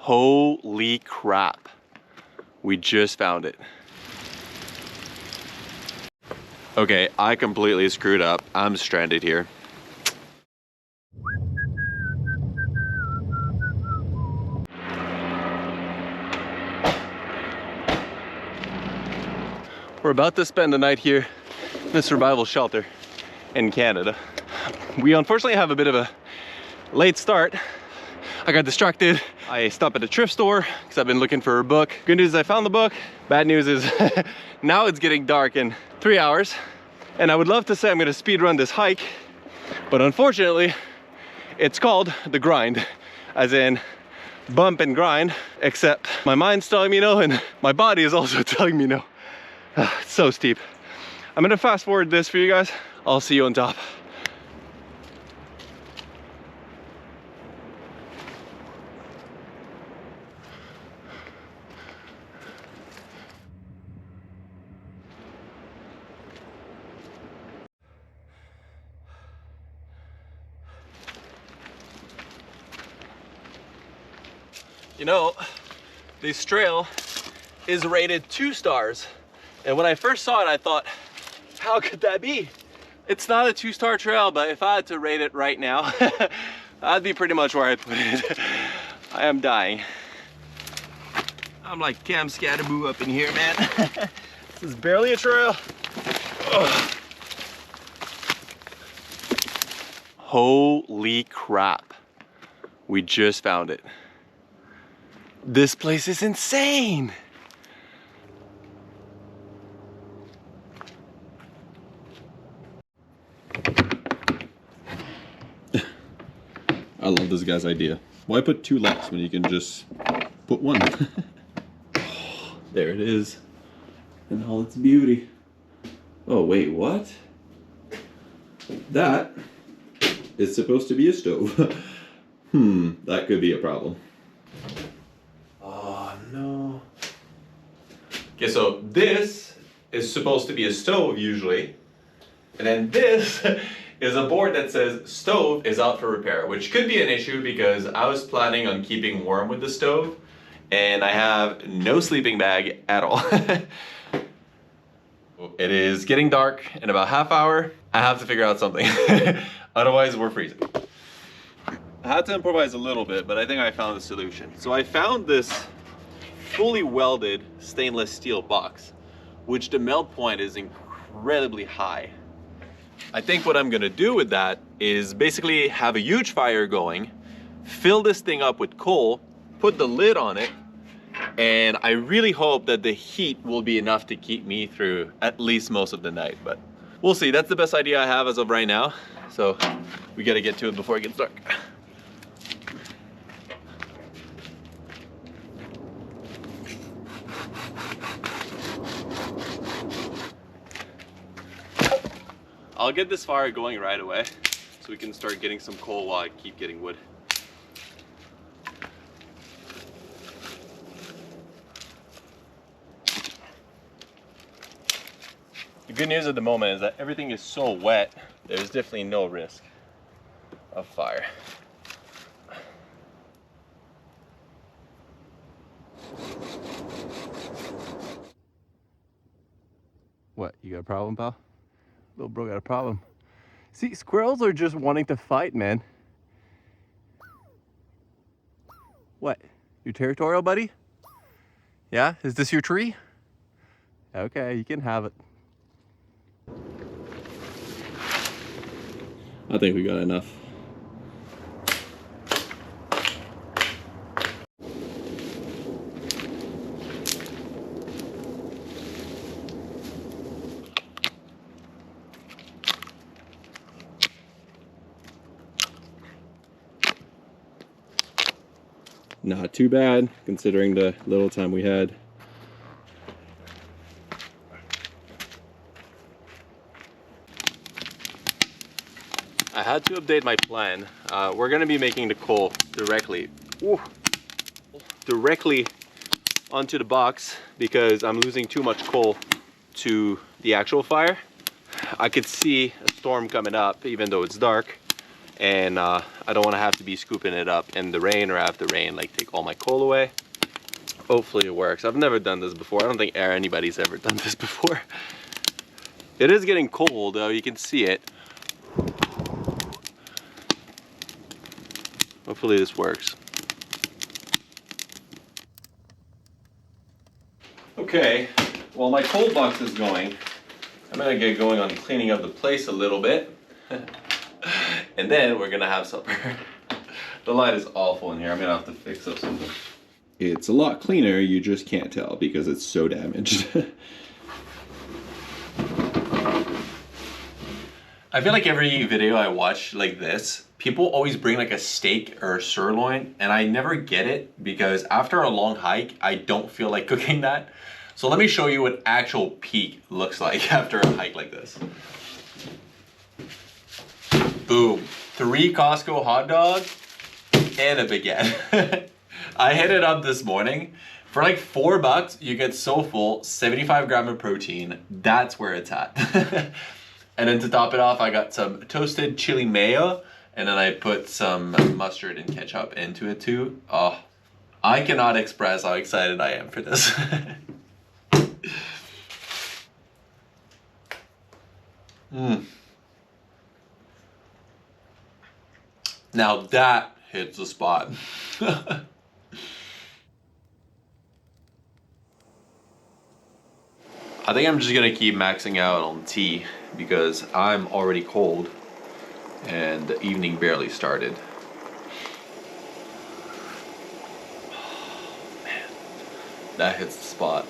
Holy crap. We just found it. Okay, I completely screwed up. I'm stranded here. We're about to spend the night here in a survival shelter in Canada. We unfortunately have a bit of a late start. I got distracted. I stopped at a thrift store because I've been looking for a book. Good news is I found the book. Bad news is now it's getting dark in 3 hours. And I would love to say I'm gonna speed run this hike, but unfortunately it's called the grind, as in bump and grind, except my mind's telling me no and my body is also telling me no. It's so steep. I'm gonna fast forward this for you guys. I'll see you on top. You know, this trail is rated 2 stars. And when I first saw it, I thought, how could that be? It's not a 2-star trail, but if I had to rate it right now, that'd be pretty much where I'd put it. I am dying. I'm like Cam Scatterboo up in here, man. This is barely a trail. Ugh. Holy crap. We just found it. This place is insane. I love this guy's idea. Why put 2 locks when you can just put 1? There it is in all its beauty. Oh wait, what? That is supposed to be a stove. That could be a problem. Oh no. Okay, so this is supposed to be a stove usually. And then this is a board that says stove is out for repair, which could be an issue because I was planning on keeping warm with the stove and I have no sleeping bag at all. It is getting dark in about half hour. I have to figure out something. Otherwise we're freezing. I had to improvise a little bit, but I think I found the solution. So I found this fully welded stainless steel box, which the melt point is incredibly high. I think what I'm gonna do with that is basically have a huge fire going, fill this thing up with coal, put the lid on it, and I really hope that the heat will be enough to keep me through at least most of the night, but we'll see. That's the best idea I have as of right now. So we gotta get to it before it gets dark. I'll get this fire going right away so we can start getting some coal while I keep getting wood. The good news at the moment is that everything is so wet, there's definitely no risk of fire. What, you got a problem, pal? Little bro got a problem. See, squirrels are just wanting to fight, man. What? You territorial, buddy? Yeah? Is this your tree? Okay, you can have it. I think we got enough. Not too bad, considering the little time we had. I had to update my plan. We're gonna be making the coal directly onto the box because I'm losing too much coal to the actual fire. I could see a storm coming up even though it's dark, and I don't want to have to be scooping it up in the rain or after rain, like take all my coal away. Hopefully it works. I've never done this before. I don't think anybody's ever done this before. It is getting cold though, you can see it. Hopefully this works. Okay, while my cold box is going, I'm gonna get going on cleaning up the place a little bit. And then we're gonna have supper. The light is awful in here. I'm gonna have to fix up something. It's a lot cleaner, you just can't tell because it's so damaged. I feel like every video I watch like this, people always bring like a steak or a sirloin, and I never get it because after a long hike, I don't feel like cooking that. So let me show you what actual peak looks like after a hike like this. Boom, 3 Costco hot dogs and a baguette. I hit it up this morning. For like $4, you get so full, 75 grams of protein. That's where it's at. And then to top it off, I got some toasted chili mayo, and then I put some mustard and ketchup into it too. Oh, I cannot express how excited I am for this. Now that hits the spot. I think I'm just gonna keep maxing out on tea because I'm already cold and the evening barely started. Oh, man, that hits the spot.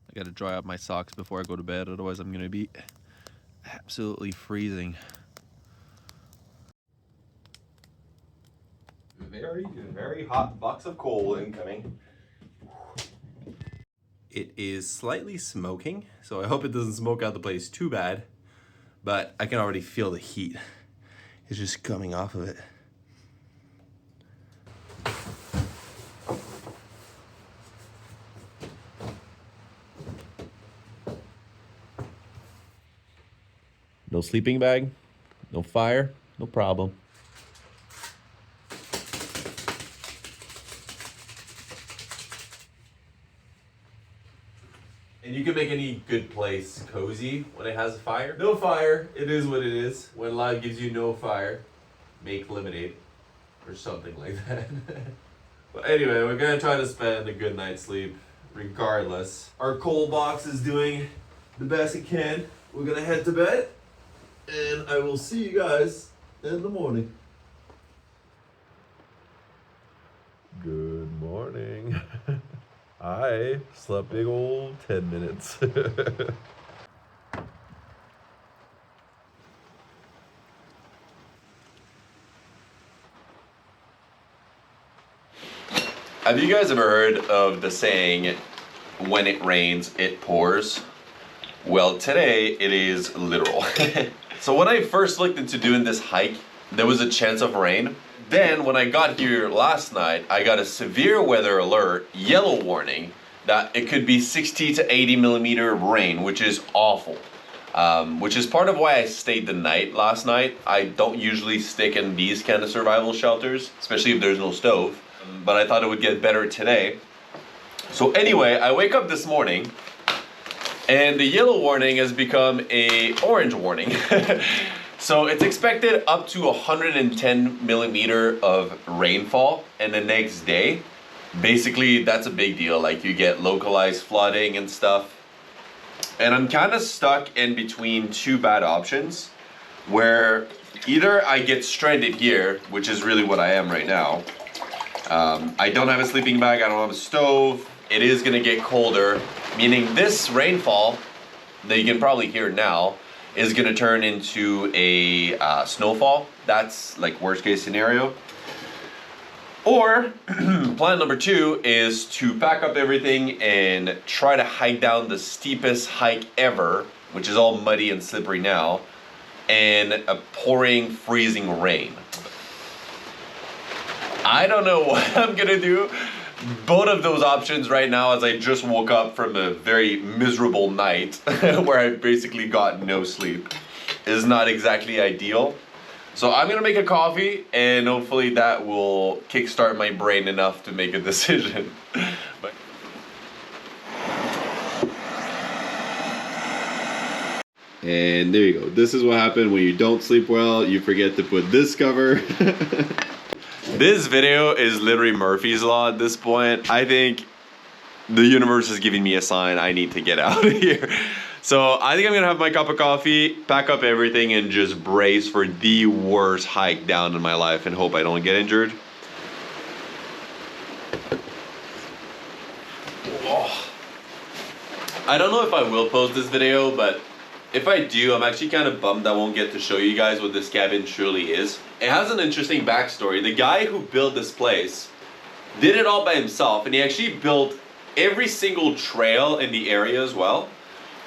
I gotta dry up my socks before I go to bed, otherwise I'm gonna be absolutely freezing. Very hot box of coal incoming. It is slightly smoking, so I hope it doesn't smoke out the place too bad, but I can already feel the heat. It's just coming off of it. No sleeping bag, no fire, no problem. And you can make any good place cozy when it has a fire. No fire, it is what it is. When life gives you no fire, make lemonade or something like that. But anyway, we're gonna try to spend a good night's sleep regardless. Our coal box is doing the best it can. We're gonna head to bed and I will see you guys in the morning. Good morning. I slept big old 10 minutes. Have you guys ever heard of the saying, when it rains, it pours? Well, today it is literal. So when I first looked into doing this hike, there was a chance of rain. Then when I got here last night, I got a severe weather alert, yellow warning, that it could be 60 to 80 millimeter of rain, which is awful. Which is part of why I stayed the night last night. I don't usually stick in these kind of survival shelters, especially if there's no stove. But I thought it would get better today. So anyway, I wake up this morning and the yellow warning has become a orange warning. So it's expected up to 110 millimeter of rainfall in the next day. Basically, that's a big deal. Like you get localized flooding and stuff. And I'm kind of stuck in between two bad options where either I get stranded here, which is really what I am right now. I don't have a sleeping bag, I don't have a stove. It is gonna get colder, meaning this rainfall that you can probably hear now is gonna turn into a snowfall. That's like worst case scenario. Or plan number 2 is to pack up everything and try to hike down the steepest hike ever, which is all muddy and slippery now, and a pouring, freezing rain. I don't know what I'm gonna do. both of those options right now, as I just woke up from a very miserable night where I basically got no sleep, is not exactly ideal. So I'm gonna make a coffee, and hopefully that will kickstart my brain enough to make a decision. But and there you go. This is what happened when you don't sleep well. You forget to put this cover. this video is literally Murphy's Law at this point. I think the universe is giving me a sign I need to get out of here. So I think I'm gonna have my cup of coffee, pack up everything, and just brace for the worst hike down in my life and hope I don't get injured. Oh. I don't know if I will post this video, but if I do, I'm actually kind of bummed I won't get to show you guys what this cabin truly is. It has an interesting backstory. The guy who built this place did it all by himself, and he actually built every single trail in the area as well.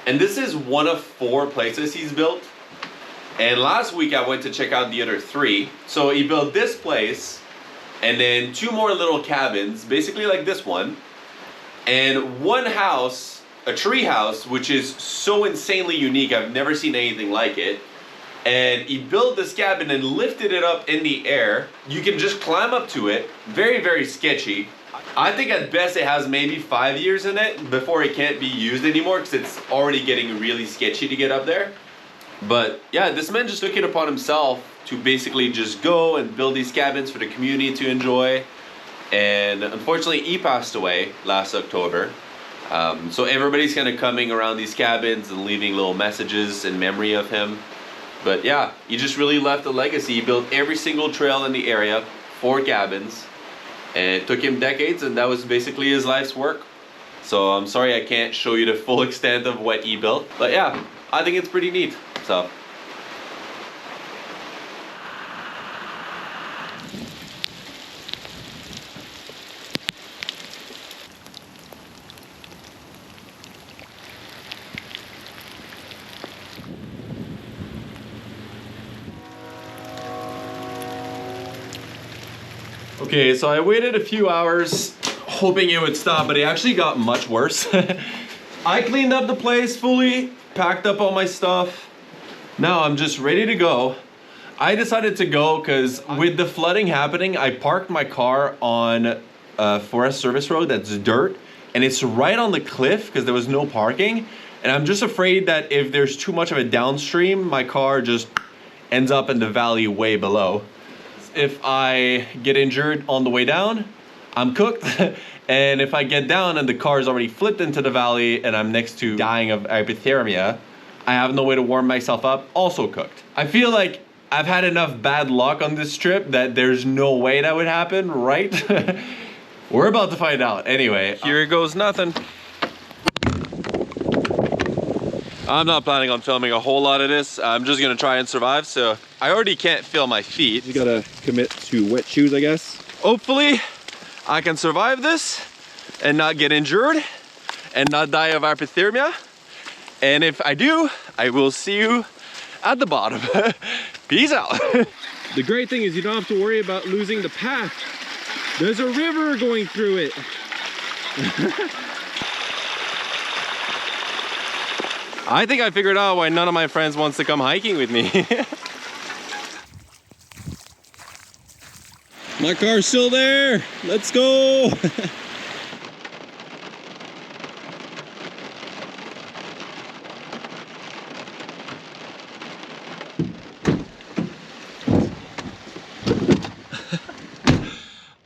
And this is one of 4 places he's built. And last week I went to check out the other 3. So he built this place, and then 2 more little cabins, basically like this one, and 1 house, a tree house, which is so insanely unique. I've never seen anything like it. And he built this cabin and lifted it up in the air. You can just climb up to it. Very, very sketchy. I think at best it has maybe 5 years in it before it can't be used anymore, because it's already getting really sketchy to get up there. But yeah, this man just took it upon himself to basically just go and build these cabins for the community to enjoy. And unfortunately, he passed away last October. So everybody's kind of coming around these cabins and leaving little messages in memory of him. But yeah, he just really left a legacy. He built every single trail in the area, 4 cabins. And it took him decades, and that was basically his life's work. So I'm sorry I can't show you the full extent of what he built. But yeah, I think it's pretty neat. So. Okay, so I waited a few hours hoping it would stop, but it actually got much worse. I cleaned up the place fully, packed up all my stuff. Now I'm just ready to go. I decided to go because with the flooding happening, I parked my car on a Forest Service road that's dirt, and it's right on the cliff because there was no parking. And I'm just afraid that if there's too much of a downstream, my car just ends up in the valley way below. If I get injured on the way down, I'm cooked. And if I get down and the car is already flipped into the valley and I'm next to dying of hypothermia, I have no way to warm myself up, also cooked. I feel like I've had enough bad luck on this trip that there's no way that would happen, right? We're about to find out. Anyway, here goes nothing. I'm not planning on filming a whole lot of this. I'm just gonna try and survive, so I already can't feel my feet. You gotta commit to wet shoes, I guess. Hopefully, I can survive this and not get injured and not die of hypothermia. And if I do, I will see you at the bottom. Peace out. The great thing is you don't have to worry about losing the path. There's a river going through it. I think I figured out why none of my friends wants to come hiking with me. My car's still there. Let's go.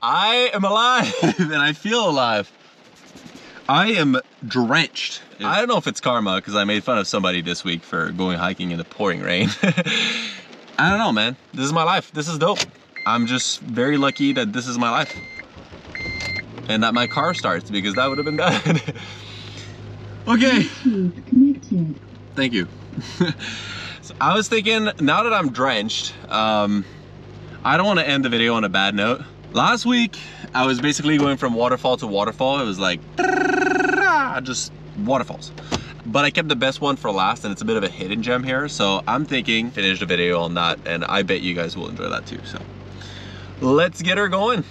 I am alive and I feel alive. I am drenched. I don't know if it's karma because I made fun of somebody this week for going hiking in the pouring rain. I don't know, man. This is my life. This is dope. I'm just very lucky that this is my life. And that my car starts, because that would have been bad. Okay. Thank you. So I was thinking, now that I'm drenched, I don't want to end the video on a bad note. Last week, I was basically going from waterfall to waterfall. It was like, just waterfalls. But I kept the best one for last, and it's a bit of a hidden gem here. So I'm thinking, finish the video on that, and I bet you guys will enjoy that too. So let's get her going.